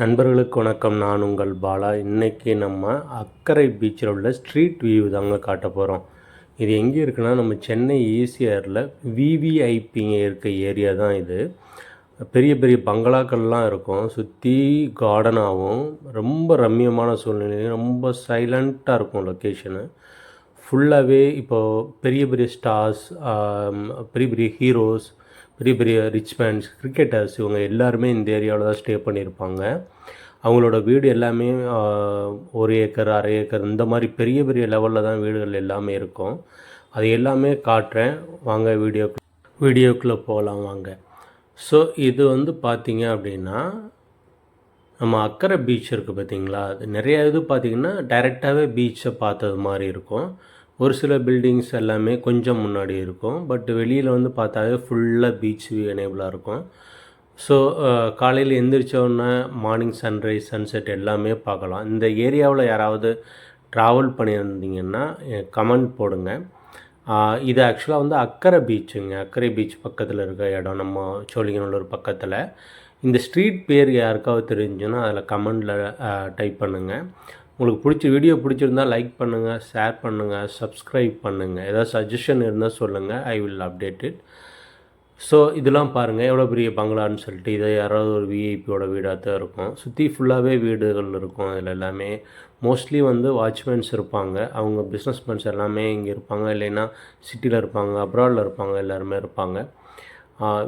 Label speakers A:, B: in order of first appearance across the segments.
A: நண்பர்களுக்கு வணக்கம். நான் உங்கள் பாலா. இன்றைக்கி நம்ம அக்கரை பீச்சில் உள்ள ஸ்ட்ரீட் வியூ தாங்க காட்ட போகிறோம். இது எங்கே இருக்குன்னா, நம்ம சென்னை ஈசிஆரில் விவிஐபி இருக்க ஏரியா தான் இது. பெரிய பெரிய பங்களாக்கள்லாம் இருக்கும். சுற்றி கார்டனாகவும் ரொம்ப ரம்மியமான சூழ்நிலையும் ரொம்ப சைலண்ட்டாக இருக்கும் லொக்கேஷனு. ஃபுல்லாகவே இப்போது பெரிய பெரிய ஸ்டார்ஸ், பெரிய பெரிய ஹீரோஸ், பெரிய பெரிய ரிச் மேன்ஸ், கிரிக்கெட்டர்ஸ் இவங்க எல்லாருமே இந்த ஏரியாவில் தான் ஸ்டே பண்ணியிருப்பாங்க. அவங்களோட வீடு எல்லாமே 1 ஏக்கர், 1/2 ஏக்கர் இந்த மாதிரி பெரிய பெரிய லெவலில் தான் வீடுகள் எல்லாமே இருக்கும். அது எல்லாமே காட்டுறேன் வாங்க, வீடியோக்குள்ளே போகலாம் வாங்க. ஸோ இது வந்து பார்த்திங்க அப்படின்னா, நம்ம அக்கரை பீச் இருக்குது பார்த்திங்களா, அது நிறையா இது பார்த்திங்கன்னா டைரெக்டாகவே பீச்சை பார்த்தது மாதிரி இருக்கும். ஒரு சில பில்டிங்ஸ் எல்லாமே கொஞ்சம் முன்னாடி இருக்கும். பட் வெளியில் வந்து பார்த்தாவே ஃபுல்லாக பீச் வியூ எனேபிளாக இருக்கும். ஸோ காலையில் எந்திரிச்சோடனே மார்னிங் சன்ரைஸ், சன்செட் எல்லாமே பார்க்கலாம். இந்த ஏரியாவில் யாராவது ட்ராவல் பண்ணியிருந்தீங்கன்னா கமெண்ட் போடுங்க. இது ஆக்சுவலாக வந்து அக்கரை பீச்சுங்க. அக்கரை பீச் பக்கத்தில் இருக்க இடம், நம்ம சோழிங்கநல்லூர் பக்கத்தில். இந்த ஸ்ட்ரீட் பேர் யாருக்காவது தெரிஞ்சுன்னா அதில் கமெண்டில் டைப் பண்ணுங்கள். உங்களுக்கு வீடியோ பிடிச்சிருந்தால் லைக் பண்ணுங்கள், ஷேர் பண்ணுங்கள், சப்ஸ்கிரைப் பண்ணுங்கள். ஏதாவது சஜஷன் இருந்தால் சொல்லுங்கள், I will update it. So இதெல்லாம் பாருங்கள் எவ்வளோ பெரிய பங்களான்னு சொல்லிட்டு. இதை யாராவது ஒரு விஐபியோட வீடாக தான் இருக்கும். சுற்றி ஃபுல்லாகவே வீடுகள் இருக்கும். இதில் எல்லாமே மோஸ்ட்லி வந்து வாட்ச்மேன்ஸ் இருப்பாங்க. அவங்க பிஸ்னஸ்மேன்ஸ் எல்லாமே இங்கே இருப்பாங்க. இல்லைன்னா சிட்டியில் இருப்பாங்க, அப்ராடில் இருப்பாங்க, எல்லாருமே இருப்பாங்க.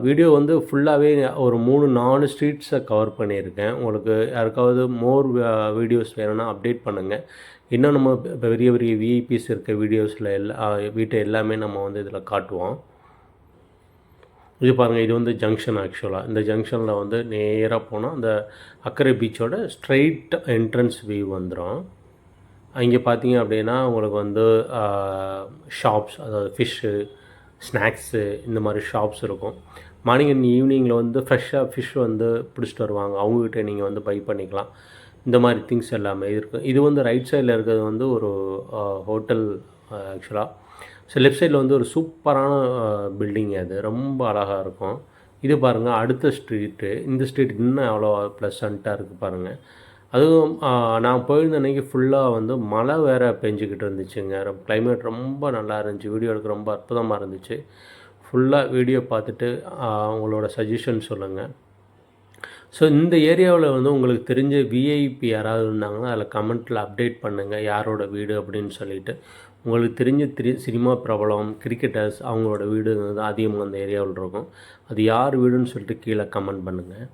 A: வீடியோ வந்து ஃபுல்லாகவே ஒரு 3-4 ஸ்ட்ரீட்ஸை கவர் பண்ணியிருக்கேன். உங்களுக்கு யாருக்காவது மோர் வீடியோஸ் வேணும்னா அப்டேட் பண்ணுங்கள். இன்னும் நம்ம பெரிய பெரிய விஐபிஸ் இருக்க வீடியோஸில் வீட்டை எல்லாமே நம்ம வந்து இதில் காட்டுவோம். இது பாருங்கள், இது வந்து ஜங்ஷன். ஆக்சுவலாக இந்த ஜங்ஷனில் வந்து நேராக போனால் அந்த அக்கரை பீச்சோட ஸ்ட்ரைட் என்ட்ரன்ஸ் வியூ வந்துடும். இங்கே பார்த்தீங்க அப்படின்னா உங்களுக்கு வந்து ஷாப்ஸ், அதாவது ஃபிஷ்ஷு, ஸ்நாக்ஸு இந்த மாதிரி ஷாப்ஸ் இருக்கும். மார்னிங் அண்ட் ஈவினிங்கில் வந்து ஃப்ரெஷ்ஷாக ஃபிஷ் வந்து பிடிச்சிட்டு வருவாங்க. அவங்ககிட்ட நீங்கள் வந்து பை பண்ணிக்கலாம். இந்த மாதிரி திங்ஸ் எல்லாமே இருக்குது. இது வந்து ரைட் சைடில் இருக்கிறது வந்து ஒரு ஹோட்டல் ஆக்சுவலாக. ஸோ லெஃப்ட் சைடில் வந்து ஒரு சூப்பரான பில்டிங். அது ரொம்ப அழகாக இருக்கும். இது பாருங்கள் அடுத்த ஸ்ட்ரீட்டு. இந்த ஸ்ட்ரீட் இன்னும் அவ்வளோ ப்ளசண்ட்டாக இருக்குது பாருங்கள். அதுவும் நான் போயிருந்த அன்றைக்கி ஃபுல்லாக வந்து மழை வேறு பெஞ்சிக்கிட்டு இருந்துச்சுங்க. கிளைமேட் ரொம்ப நல்லா இருந்துச்சு. வீடியோ எடுக்க ரொம்ப அற்புதமாக இருந்துச்சு. ஃபுல்லாக வீடியோ பார்த்துட்டு உங்களோட சஜஷன் சொல்லுங்கள். ஸோ இந்த ஏரியாவில் வந்து உங்களுக்கு தெரிஞ்ச விஐபி யாராவது இருந்தாங்கன்னா அதில் கமெண்ட்டில் அப்டேட் பண்ணுங்கள், யாரோட வீடு அப்படின்னு சொல்லிவிட்டு. உங்களுக்கு தெரிஞ்ச சினிமா பிரபலம், கிரிக்கெட்டர்ஸ் அவங்களோட வீடு தான் அதிகமாக அந்த ஏரியாவில் இருக்கும். அது யார் வீடுன்னு சொல்லிட்டு கீழே கமெண்ட் பண்ணுங்கள்.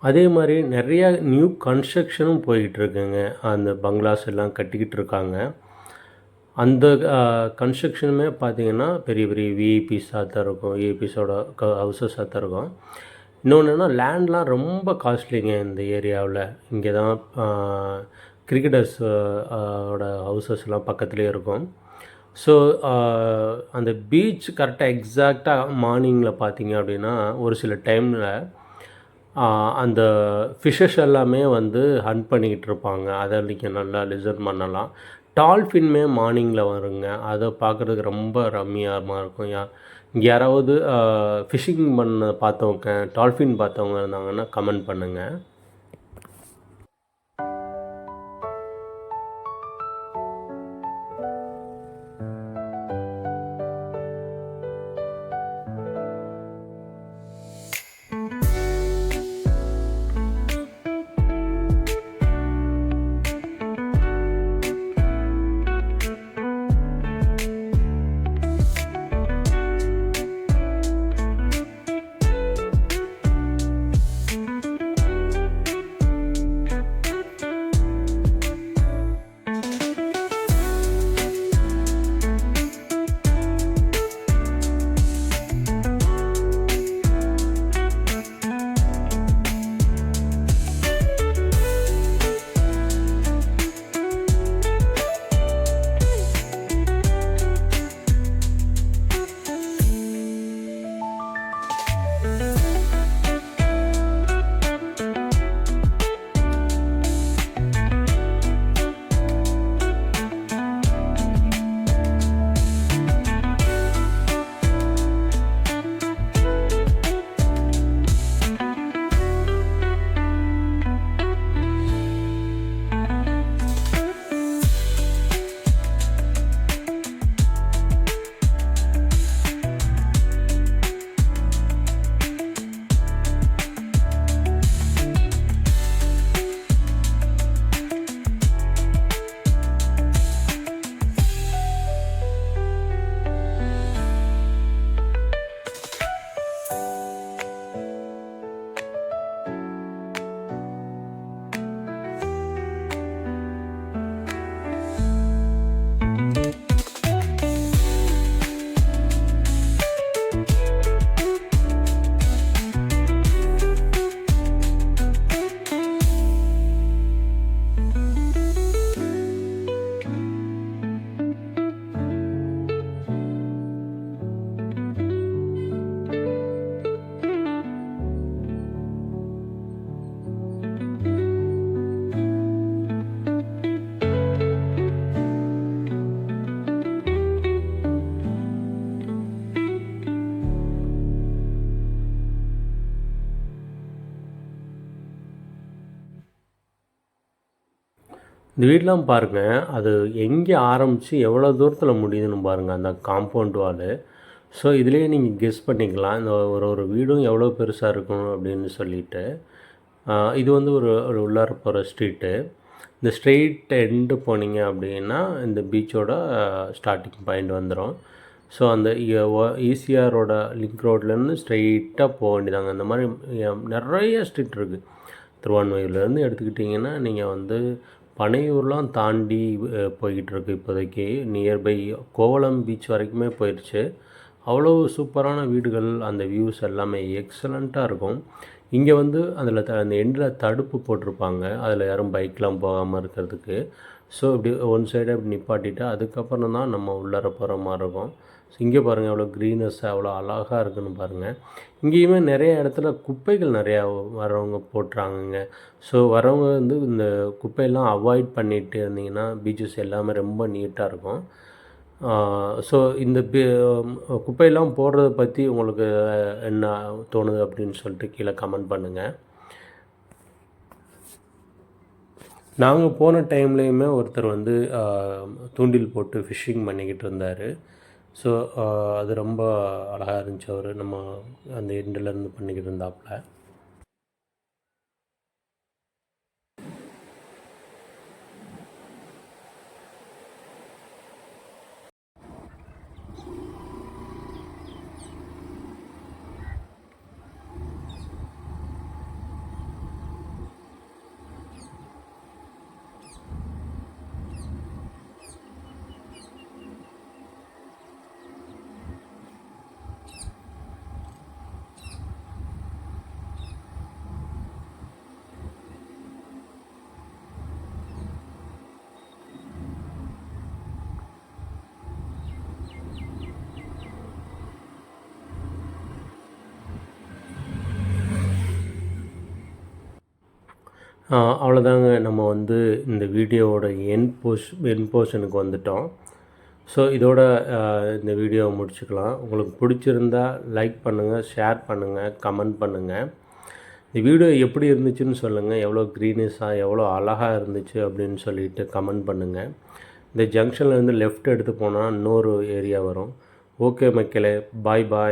A: அதே மாதிரி நிறையா நியூ கன்ஸ்ட்ரக்ஷனும் போயிட்டுருக்குங்க. அந்த பங்களாஸ் எல்லாம் கட்டிக்கிட்டு இருக்காங்க. அந்த கன்ஸ்ட்ரக்ஷனுமே பார்த்தீங்கன்னா பெரிய பெரிய விஐபிஸாக தான் இருக்கும். விஐபிஸோட ஹவுசஸாக தான் இருக்கும். இன்னொன்று என்னென்னா லேண்ட்லாம் ரொம்ப காஸ்ட்லிங்க இந்த ஏரியாவில். இங்கே தான் கிரிக்கெட்டர்ஸ் ஓட ஹவுசஸ்லாம் பக்கத்துலேயே இருக்கும். ஸோ அந்த பீச் கரெக்டாக எக்ஸாக்டாக மார்னிங்கில் பார்த்தீங்க அப்படின்னா ஒரு சில டைமில் அந்த ஃபிஷ்ஷஸ் எல்லாமே வந்து ஹண்ட் பண்ணிக்கிட்டு இருப்பாங்க. அதை நீங்கள் நல்லா லிசன் பண்ணலாம். டால்ஃபின்மே மார்னிங்கில் வருங்க. அதை பார்க்குறதுக்கு ரொம்ப ரம்மியமாக இருக்கும். இங்கே யாராவது ஃபிஷ்ஷிங் பண்ண பார்த்தவங்க, டால்ஃபின் பார்த்தவங்க இருந்தாங்கன்னா கமெண்ட் பண்ணுங்கள். இந்த வீடெலாம் பாருங்கள், அது எங்கே ஆரம்பித்து எவ்வளோ தூரத்தில் முடியுதுன்னு பாருங்கள் அந்த காம்பவுண்ட் வாலு. ஸோ இதுலேயே நீங்கள் கெஸ் பண்ணிக்கலாம் இந்த ஒரு வீடும் எவ்வளோ பெருசாக இருக்கும் அப்படின்னு சொல்லிட்டு. இது வந்து ஒரு ஒரு உள்ளார போகிற ஸ்ட்ரீட்டு. இந்த ஸ்ட்ரெயிட் எண்டு போனீங்க அப்படின்னா இந்த பீச்சோட ஸ்டார்டிங் பாயிண்ட் வந்துடும். ஸோ அந்த ஈசிஆரோட லிங்க் ரோட்லேருந்து ஸ்ட்ரெயிட்டாக போக வேண்டியதாங்க. இந்த மாதிரி நிறைய ஸ்ட்ரீட் இருக்குது. திருவான்மையூர்லேருந்து எடுத்துக்கிட்டிங்கன்னா நீங்கள் வந்து பனையூர்லாம் தாண்டி போய்கிட்டு இருக்கு. இப்போதைக்கு நியர்பை கோவளம் பீச் வரைக்குமே போயிடுச்சு. அவ்வளோ சூப்பரான வீடுகள், அந்த வியூஸ் எல்லாமே எக்ஸலண்ட்டாக இருக்கும். இங்கே வந்து அதில் அந்த எண்டில் தடுப்பு போட்டிருப்பாங்க, அதில் யாரும் பைக்லாம் போகாமல் இருக்கிறதுக்கு. ஸோ இப்படி ஒன் சைடாக இப்படி நிப்பாட்டிட்டு அதுக்கப்புறம் தான் நம்ம உள்ளார போகிற மாதிரி இருக்கும். ஸோ இங்கே பாருங்கள் எவ்வளோ க்ரீனஸ்ஸாக எவ்வளோ அழகாக இருக்குதுன்னு பாருங்கள். இங்கேயுமே நிறைய இடத்துல குப்பைகள் நிறையா வரவங்க போட்டுறாங்கங்க. ஸோ வரவங்க வந்து இந்த குப்பையெல்லாம் அவாய்ட் பண்ணிட்டு இருந்தீங்கன்னா பீச்சஸ் எல்லாமே ரொம்ப நீட்டாக இருக்கும். ஸோ இந்த குப்பையெல்லாம் போடுறத பற்றி உங்களுக்கு என்ன தோணுது அப்படின்னு சொல்லிட்டு கீழே கமெண்ட் பண்ணுங்கள். நாங்கள் போன டைம்லேயுமே ஒருத்தர் வந்து தூண்டில் போட்டு ஃபிஷ்ஷிங் பண்ணிக்கிட்டு இருந்தார். ஸோ அது ரொம்ப அழகாக இருந்துச்சு. அவர் நம்ம அந்த எண்டுலேருந்து பண்ணிக்கிட்டு இருந்தாப்புல. அவ்வளோதாங்க. நம்ம வந்து இந்த வீடியோவோட என் போர்ஷனுக்கு வந்துட்டோம். ஸோ இதோட இந்த வீடியோவை முடிச்சுக்கலாம். உங்களுக்கு பிடிச்சிருந்தா லைக் பண்ணுங்கள், ஷேர் பண்ணுங்கள், கமெண்ட் பண்ணுங்கள். இந்த வீடியோ எப்படி இருந்துச்சுன்னு சொல்லுங்கள். எவ்வளோ க்ரீனிஷாக எவ்வளோ அழகாக இருந்துச்சு அப்படின்னு சொல்லிட்டு கமெண்ட் பண்ணுங்கள். இந்த ஜங்ஷன்லேருந்து லெஃப்ட் எடுத்து போனால் இன்னொரு ஏரியா வரும். ஓகே மக்களே, பாய் பாய்.